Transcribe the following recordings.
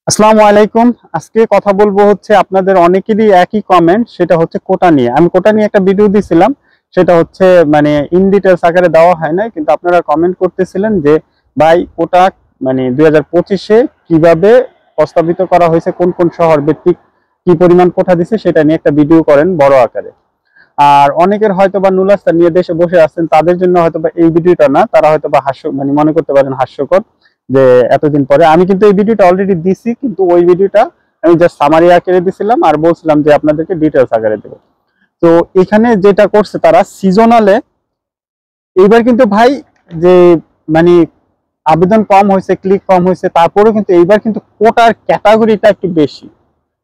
আসসালামু আলাইকুম। আজকে কথা বলবো হচ্ছে আপনাদের অনেকেরই একই কমেন্ট, সেটা হচ্ছে কোটা নিয়ে। আমি কোটা নিয়ে একটা ভিডিও দিছিলাম, সেটা হচ্ছে মানে ইন ডিটেলস আকারে দেওয়া হয় নাই, কিন্তু আপনারা কমেন্ট করতেছিলেন যে ভাই কোটা মানে 2025-এ কিভাবে প্রস্তাবিত করা হয়েছে, কোন কোন শহর ভিত্তিক কি পরিমাণ কোটা দিছে সেটা নিয়ে একটা ভিডিও করেন বড় আকারে। আর অনেকের হয়তো বা নুলাস্তা নিয়ে দেশে বসে আছেন, তাদের জন্য হয়তো বা এই ভিডিওটা না, তারা হয়তো বা হাস্য মানে মনে করতে পারেন হাস্যকর যে এতদিন পরে। আমি কিন্তু এই ভিডিওটা অলরেডি দিছি, কিন্তু ওই ভিডিওটা আমি জাস্ট সামারি আকারে দিছিলাম আর বলছিলাম যে আপনাদেরকে ডিটেলস আকারে দেবো। তো এখানে যেটা করছে তারা সিজনালে এইবার কিন্তু ভাই যে মানে আবেদন কম হয়েছে, ক্লিক কম হয়েছে, তারপরেও কিন্তু এইবার কিন্তু কোটার ক্যাটাগরিটা একটু বেশি।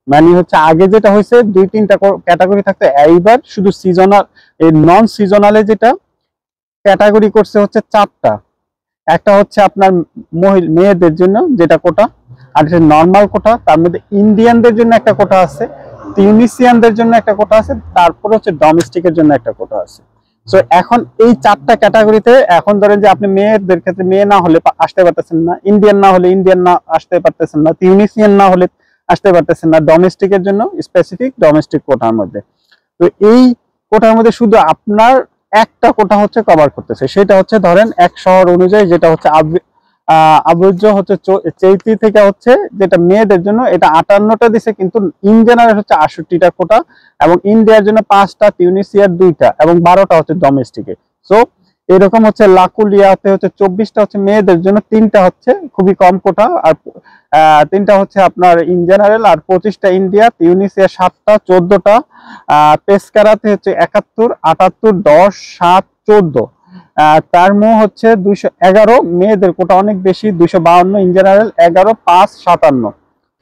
মানে হচ্ছে আগে যেটা হয়েছে 2-3টা ক্যাটাগরি থাকতো, এইবার শুধু সিজনাল এই নন সিজনালে যেটা ক্যাটাগরি করছে হচ্ছে 4টা। একটা হচ্ছে আপনার মেয়েদের জন্য যেটা কোটা, আর এটা নর্মাল কোটা। তার মধ্যে ইন্ডিয়ানদের জন্য একটা কোটা আছে, তিউনিসিয়ানদের জন্য একটা কোটা আছে, তারপর হচ্ছে ডোমেস্টিকের জন্য একটা কোটা আছে। সো এখন এই 4টা ক্যাটাগরিতে এখন ধরেন যে আপনি মেয়েদের ক্ষেত্রে মেয়ে না হলে আসতে পারতেছেন না, ইন্ডিয়ান না হলে ইন্ডিয়ান না আসতে পারতেছেন না, তিউনিসিয়ান না হলে আসতে পারতেছেন না, ডোমেস্টিকের জন্য স্পেসিফিক ডোমেস্টিক কোটার মধ্যে। তো এই কোটার মধ্যে শুধু আপনার একটা কোটা হচ্ছে কভার করতেছে, সেটা হচ্ছে ধরেন এক শহর অনুযায়ী, যেটা হচ্ছে আবর্জ হচ্ছে চৈতি থেকে হচ্ছে যেটা মেয়েদের জন্য এটা 58টা দিছে, কিন্তু ইন জেনারেল হচ্ছে 68টা কোটা, এবং ইন্ডিয়ার জন্য 5টা, তিউনিসিয়ার 2টা এবং 12টা হচ্ছে ডোমেস্টিকে। সো এরকম হচ্ছে লাকুলিয়াতে হচ্ছে 24টা হচ্ছে মেয়েদের জন্য, 3টা হচ্ছে খুবই কম কোটা, আর 3টা হচ্ছে আপনার ইন জেনারেল, আর 25টা ইন্ডিয়া, তিউনিসিয়া 7টা, 14টা পেসকারাতে হচ্ছে 71, 78, 10, 7, 14। টার্মো হচ্ছে 211, মেয়েদের কোটা অনেক বেশি 252, ইন জেনারেল 11, 5, 57।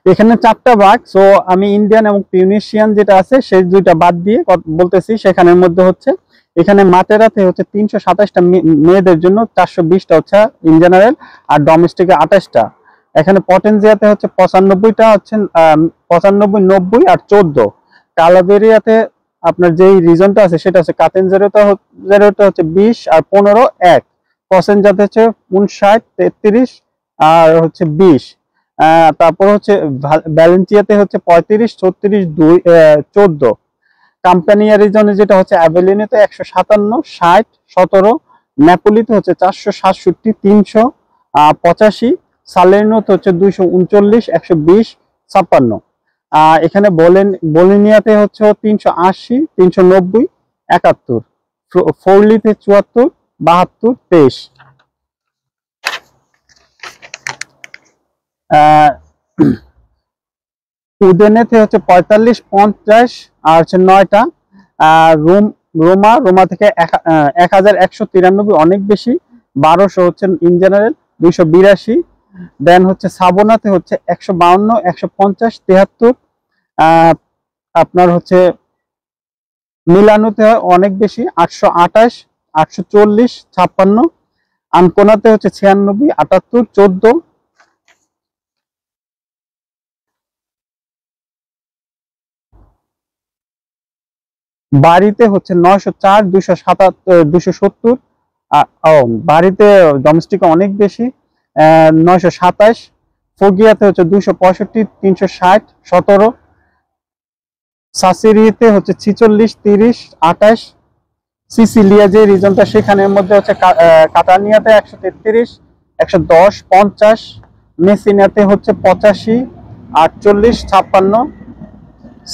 এখানে 4টা ভাগ। সো আমি ইন্ডিয়ান এবং টিউনিশিয়ান যেটা আছে সেই দুইটা বাদ দিয়ে বলতেছি। সেখানের মধ্যে হচ্ছে এখানে মাটেরাতে হচ্ছে 327টা মেয়েদের জন্য, 420টা হচ্ছে ইন জেনারেল, আর ডোমেস্টিকে 28টা। এখানে পটেনজিয়াতে হচ্ছে 95টা হচ্ছে 95, 90 আর 14। কালাবেরিয়াতে আপনার যেই রিজনটা আছে সেটা হচ্ছে কাতেন জেরোটা হচ্ছে 20 আর 15, 1। কসেনজাতে হচ্ছে 59, 33 আর হচ্ছে 20। তারপর হচ্ছে ভ্যালেন্টিয়াতে হচ্ছে 35, 36, 2, 14। কাম্পানিয়া রিজনে যেটা হচ্ছে অ্যাভেলিনেতে 157, 60, 17। নেপোলিতে হচ্ছে 467, 385। সালের্নোতে হচ্ছে 239, 120, 56। এখানে বোলিনিয়াতে হচ্ছে 380, 390, 71। ফোরলিতে 74, 72, 23। উদেনেতে হচ্ছে 45, 50 আর হচ্ছে 9টা। রোমা থেকে 1193, অনেক বেশি 1200 হচ্ছে ইন জেনারেল, 282। দেন হচ্ছে সাবোনাতে হচ্ছে 152, 150, 73। আপনার হচ্ছে মিলানোতে অনেক বেশি 828, 840, 56। আনকোনাতে হচ্ছে 96, 78, 14। বাড়িতে হচ্ছে 904, 270। বাড়িতে ডোমেস্টিক অনেক বেশি 927। ফোগিয়াতে হচ্ছে 265, 360, 17। সাসিরিতে হচ্ছে 46, 30, 28। সিসিলিয়া যে রিজনটা সেখানের মধ্যে হচ্ছে কাতানিয়াতে 133, 110, 50। মেসিনাতে হচ্ছে 85, 48, 56।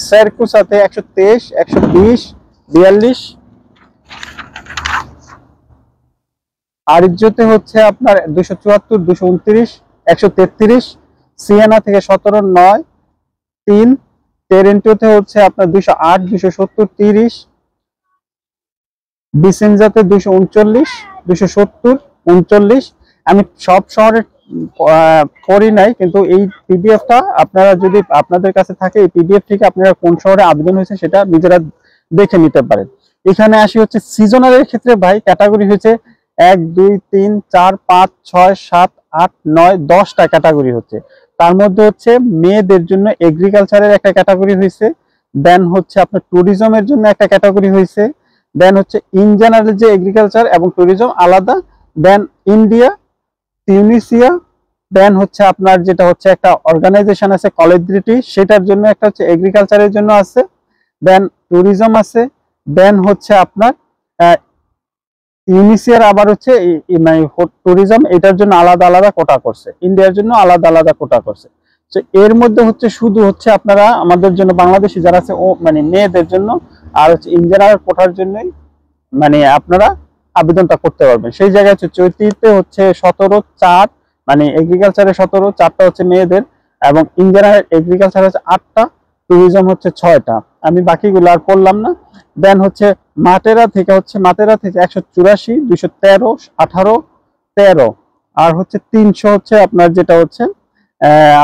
সেরকুসাতে 123, 120, 42। আরিজ্জোতে হচ্ছে আপনার 274, 229, 133। সিয়েনা থেকে 17, 9, 3। টেরেন্টোতে হচ্ছে আপনার 208, 270, 30। বিসেনজাতে 239, 270, 39। আমি সব শহরে করি নাই, কিন্তু এই পিডিএফটা আপনারা যদি আপনাদের কাছে থাকে, এই পিডিএফ থেকে আপনারা কোন শহরে আবেদন হয়েছে সেটা নিজেরা দেখে নিতে পারেন। এখানে আসি হচ্ছে সিজনালের ক্ষেত্রে ভাই ক্যাটাগরি হয়েছে 1, 2, 3, 4, 5, 6, 7, 8, 9, 10টা ক্যাটাগরি হচ্ছে। তার মধ্যে হচ্ছে মেয়েদের জন্য এগ্রিকালচারের একটা ক্যাটাগরি হয়েছে, দেন হচ্ছে আপনার ট্যুরিজমের জন্য একটা ক্যাটাগরি হয়েছে, দেন হচ্ছে ইন জেনারেল যে এগ্রিকালচার এবং ট্যুরিজম আলাদা, দেন ইন্ডিয়া, তিউনিসিয়া, দেন হচ্ছে আপনার যেটা হচ্ছে একটা অর্গানাইজেশন আছে কলেজিটি, সেটার জন্য একটা হচ্ছে এগ্রিকালচারের জন্য আছে, দেন ট্যুরিজম আছে, দেন হচ্ছে আপনার ইউনিসিয়ার আবার হচ্ছে মানে ট্যুরিজম এটার জন্য আলাদা আলাদা কোটা করছে, ইন্ডিয়ার জন্য আলাদা আলাদা কোটা করছে। তো এর মধ্যে হচ্ছে শুধু হচ্ছে আপনারা আমাদের জন্য বাংলাদেশি যারা আছে ও মানে মেয়েদের জন্য আর হচ্ছে ইন্ডিয়ান কোটার জন্যই মানে আপনারা আবেদনটা করতে পারবেন। সেই জায়গায় হচ্ছে চৈতিতে হচ্ছে 17/4 মানে এগ্রিকালচারে 17, 4টা হচ্ছে মেয়েদের, এবং ইঞ্জিনিয়ার এগ্রিকালচার হচ্ছে 8টা, ট্যুরিজম হচ্ছে 6টা। আমি বাকিগুলো আর পড়লাম না। দেন হচ্ছে মাটেরা থেকে 184, 213, 18, 13, আর হচ্ছে 300 হচ্ছে আপনার যেটা হচ্ছে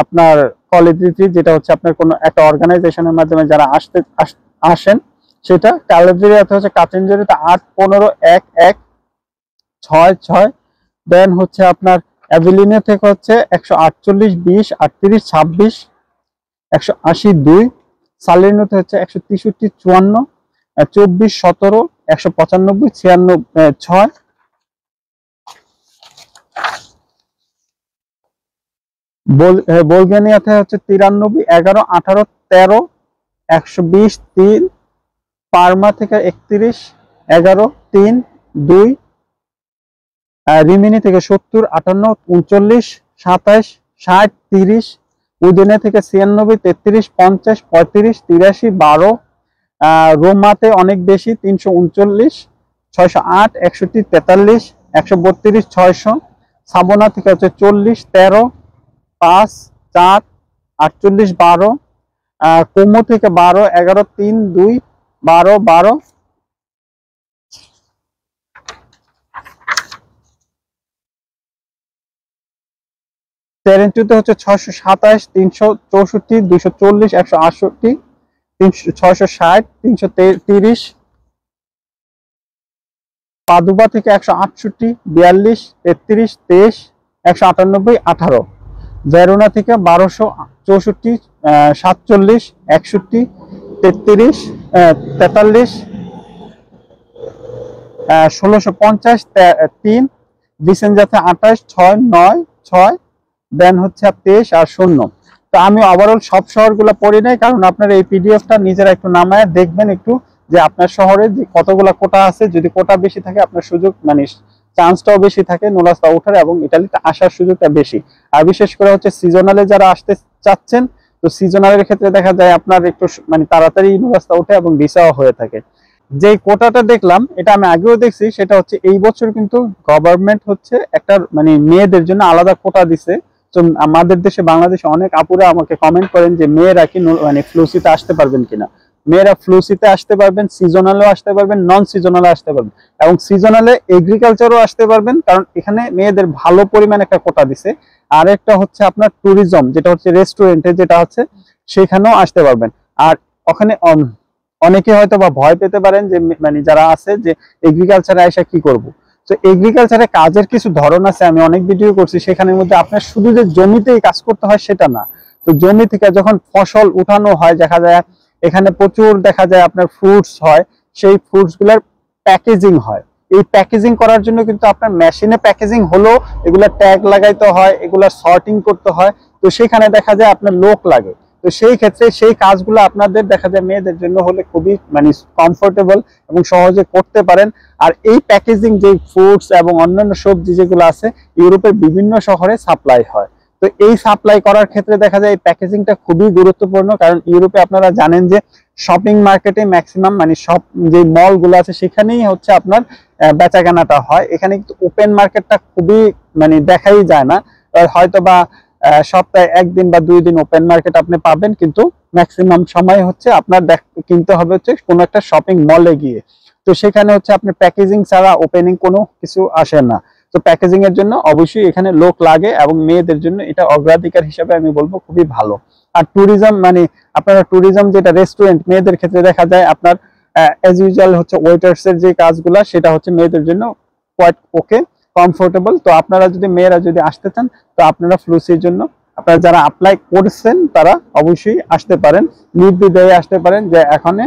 আপনার কলেজিটি, যেটা হচ্ছে আপনার কোনো একটা অর্গানাইজেশনের মাধ্যমে যারা আসেন সেটা। ক্যালেভেরিয়াতে হচ্ছে কাচেঞ্জুরিতে 8, 15, 1, 1, 6, 6। দেন হচ্ছে আপনার অ্যাভিলিনে থেকে হচ্ছে 148, 20, 38, 26, 180, 2। সালিনোতে হচ্ছে 163, 54, 24, 17, 195, 96, 6। বুলগেরিয়াতে হচ্ছে 93, 11, 18, 13, 120, 3। পার্মা থেকে 31, 11, 3, 2। রিমিনি থেকে 70, 58, 39, 27, 60, 30। উদিনে থেকে 96, 33, 50, 35, 83, 12। রোমাতে অনেক বেশি 339, 608, 61, 43, 132, 600। সাবনা থেকে হচ্ছে 40, 13, 5, 4, 48, 12। কোমো থেকে 12, 11, 3, 2, 12, 12। টেরেন্টুতে হচ্ছে 627, 364, 240, 168, 660, 330। পাদুবা থেকে 168, 42, 33, 23, 198, 18। ভেরোনা থেকে 1264, 47, 61, 33, 43, 1650, 3। ভিসেঞ্জাতে 28, 6, 9, 6। দেন হচ্ছে 23 আর 0। তো আমি ওভারঅল সব শহরগুলো পড়ি নাই, কারণ আপনারা এই পিডিএফটা নিজেরা একটু নামায় দেখবেন একটু যে আপনার শহরে যে কতগুলো কোটা আছে। যদি কোটা বেশি থাকে আপনার সুযোগ মানে চান্সটাও বেশি থাকে নুরাস্তা ওঠার, এবং ইটালিতে আসার সুযোগটা বেশি। আর বিশেষ করে হচ্ছে সিজনালে যারা আসতে চাচ্ছেন, তো সিজনালের ক্ষেত্রে দেখা যায় আপনার একটু মানে তাড়াতাড়ি নুরাস্তা ওঠে এবং ভিসাও হয়ে থাকে। যে কোটাটা দেখলাম এটা আমি আগেও দেখছি, সেটা হচ্ছে এই বছর কিন্তু গভর্নমেন্ট হচ্ছে একটা মানে মেয়েদের জন্য আলাদা কোটা দিছে। তো আমাদের দেশে বাংলাদেশে অনেক আপুরা আমাকে কমেন্ট করেন যে মেয়েরা কি মানে ফ্লুসিতে আসতে পারবেন কিনা। মেয়েরা ফ্লুসিতে আসতে পারবেন, সিজনালেও আসতে পারবেন, নন সিজনালে আসতে পারবেন, এবং সিজনালে এগ্রিকালচারও আসতে পারবেন, কারণ এখানে মেয়েদের ভালো পরিমাণ একটা কোটা দিছে। আর একটা হচ্ছে আপনার ট্যুরিজম, যেটা হচ্ছে রেস্টুরেন্টে যেটা হচ্ছে সেখানেও আসতে পারবেন। আর ওখানে অনেকে হয়তো বা ভয় পেতে পারেন যে মানে যারা আছে যে এগ্রিকালচারে এসে কি করব। তো এগ্রিকালচারে কাজের কিছু ধরন আছে, আমি অনেক ভিডিও করছি, সেখানের মধ্যে আপনার শুধু যে জমিতেই কাজ করতে হয় সেটা না। তো জমি থেকে যখন ফসল উঠানো হয় দেখা যায় এখানে প্রচুর দেখা যায় আপনার ফ্রুটস হয়, সেই ফ্রুটস গুলার প্যাকেজিং হয়। এই প্যাকেজিং করার জন্য কিন্তু আপনার মেশিনে প্যাকেজিং হলো, এগুলা ট্যাগ লাগাইতে হয়, এগুলা সর্টিং করতে হয়। তো সেখানে দেখা যায় আপনার লোক লাগে। তো সেই ক্ষেত্রে সেই কাজগুলো আপনাদের দেখা যায় মেয়েদের জন্য হলে খুবই মানে কমফোর্টেবল এবং সহজে করতে পারেন। আর এই প্যাকেজিং যে ফ্রুটস এবং অন্যান্য সবজি যেগুলো আছে ইউরোপের বিভিন্ন শহরে সাপ্লাই হয়। তো এই সাপ্লাই করার ক্ষেত্রে দেখা যায় এই প্যাকেজিংটা খুবই গুরুত্বপূর্ণ, কারণ ইউরোপে আপনারা জানেন যে শপিং মার্কেটে ম্যাক্সিমাম মানে সব যে মলগুলো আছে সেখানেই হচ্ছে আপনার বেচাকেনাটা হয়। এখানে কিন্তু ওপেন মার্কেটটা খুবই মানে দেখাই যায় না। হয়তো বা সপ্তাহে 1 দিন বা 2 দিন ওপেন মার্কেট আপনি পাবেন, কিন্তু ম্যাক্সিমাম সময় হচ্ছে আপনার কিনতে হবে হচ্ছে কোনো একটা শপিং মলে গিয়ে। তো সেখানে হচ্ছে আপনার প্যাকেজিং ছাড়া ওপেনিং কোনো কিছু আসে না। তো প্যাকেজিং এর জন্য অবশ্যই এখানে লোক লাগে, এবং মেয়েদের জন্য এটা অগ্রাধিকার হিসাবে আমি বলবো খুবই ভালো। আর ট্যুরিজম মানে আপনারা ট্যুরিজম যেটা রেস্টুরেন্ট মেয়েদের ক্ষেত্রে দেখা যায় আপনার অ্যাজ ইউজুয়াল হচ্ছে ওয়েটার্স এর যে কাজগুলো সেটা হচ্ছে মেয়েদের জন্য কোয়াইট ওকে কমফোর্টেবল। তো আপনারা যদি মেয়েরা যদি আসতে চান তো আপনারা ফ্লুসির জন্য আপনারা যারা অ্যাপ্লাই করছেন তারা অবশ্যই আসতে পারেন, নির্দ্বিধায় আসতে পারেন। যে এখানে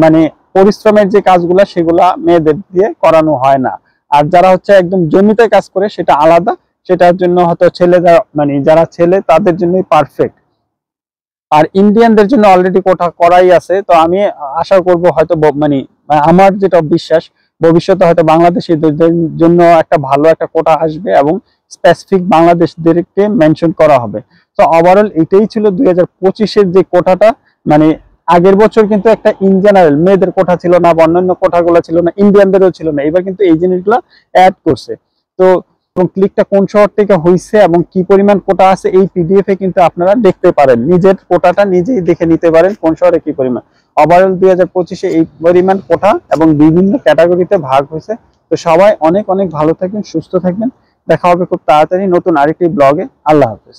মানে পরিশ্রমের যে কাজগুলা সেগুলা মেয়েদের দিয়ে করানো হয় না। আর যারা হচ্ছে একদম জমিতে কাজ করে সেটা আলাদা, সেটার জন্য হয়তো ছেলেরা মানে যারা ছেলে তাদের জন্যই পারফেক্ট। আর ইন্ডিয়ানদের জন্য অলরেডি কোটা করাই আছে। তো আমি আশা করব হয়তো মানে আমার যেটা বিশ্বাস, ভবিষ্যতে হয়তো বাংলাদেশিদের জন্য একটা ভালো একটা কোটা আসবে এবং স্পেসিফিক বাংলাদেশদেরকে মেনশন করা হবে। তো ওভারঅল এটাই ছিল 2025-এর যে কোটাটা। মানে আগের বছর কিন্তু একটা ইন জেনারেল মেয়েদের কোটা ছিল না, অন্যান্য কোটাগুলো ছিল না, ইন্ডিয়ানদেরও ছিল না। এবার কিন্তু এই জিনিসগুলো অ্যাড করছে। তো ক্লিকটা কোন শহর থেকে হয়েছে এবং কি পরিমাণ কোটা আছে এই পিডিএফ এ কিন্তু আপনারা দেখতে পারেন, নিজের কোটাটা নিজেই দেখে নিতে পারেন কোন শহরে কি পরিমাণ। ওভারঅল 2025-এ এই পরিমাণ কোটা এবং বিভিন্ন ক্যাটাগরিতে ভাগ হয়েছে। তো সবাই অনেক অনেক ভালো থাকবেন, সুস্থ থাকবেন। দেখা হবে খুব তাড়াতাড়ি নতুন আরেকটি ব্লগে। আল্লাহ হাফেজ।